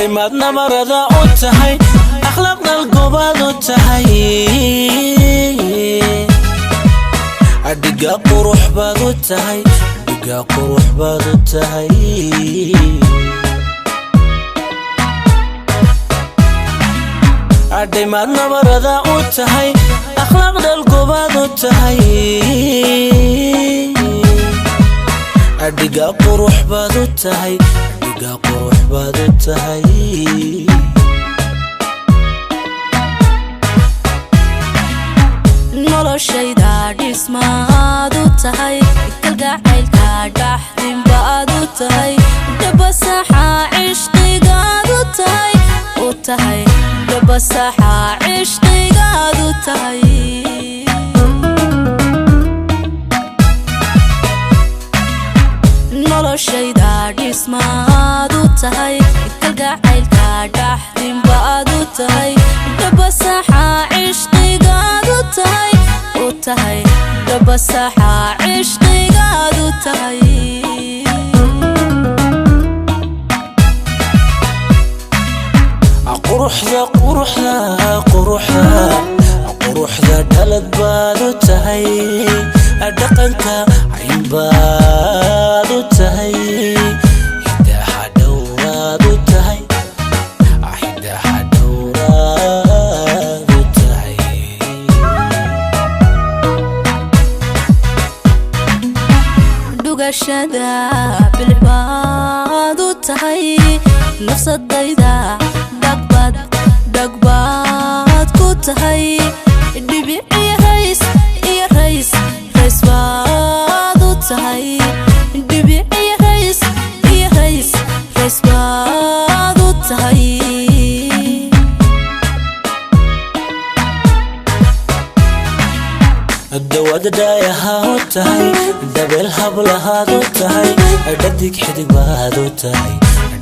ديمادنا مرضى وتهي أخلاقنا القباد وتهي Dhiigaa qurux baad u tahay Dhiigaa qurux baad u tahay Dhiimaadna marada u tahay akhlaaqda algobaad u tahay Dhiigaa qurux baad u tahay Dhiigaa qurux baad u tahay noloshayda dhismaad u tahay kalgacaylka dhaxdin baad u tahay dhabasaxa cishqigaad u tahay dhabasaxa cishqigaad u tahay noloshayda dhismaad u tahay kalgacaylka dhaxdin baad u tahay dhabasaxa cishqigaad u tahay dhabasaxa cishqigaad u tahay quruxda dhalad baad u tahay dhaqanka cayn baad u tahay hidaha dhowraad u tahay hidaha dhowraad u tahay dhugashada bilbaad u tahay nafsadayda dhagbaad ku tahay dhibic iyo rays baad u tahay dhibic iyo rays baad u tahay dawad daayaha u tahay dabeel hablahaad u tahay dhadig xidig baad u tahay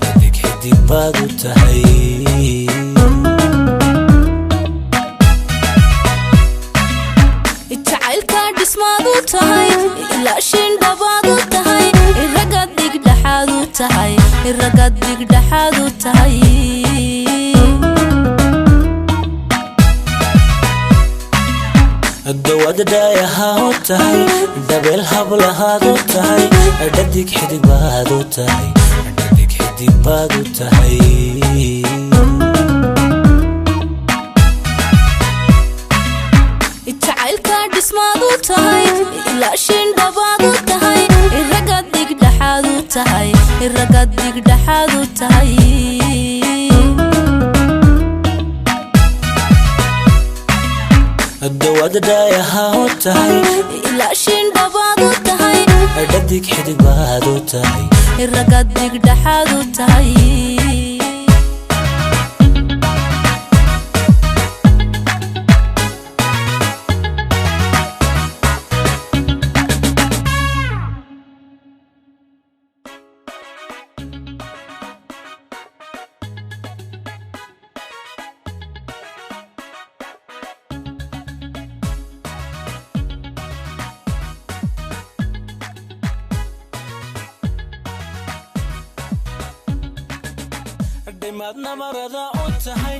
dhadig xidig baad u tahay jacaylka dhismaad u tahay ilaashin dhabaad u tahay ragad dhigdhaxaad u tahay ragad dhigdhaxaad u tahay dawad daayaha u tahay dabeel hablahaad u tahay dhadig xidig baad u tahay dhadig xidig baad u tahay jacaylka dhismaad u tahay ilaashin dhabaad u tahay ragad dhigdhaxaad u tahay ragad dhigdhaxaad u tahay dawad daayaha u tahay ilaashin dhabaad u tahay dhadig xidig baad u tahay ragad dhigdhaxaad u tahay dhiimaadna marada u tahay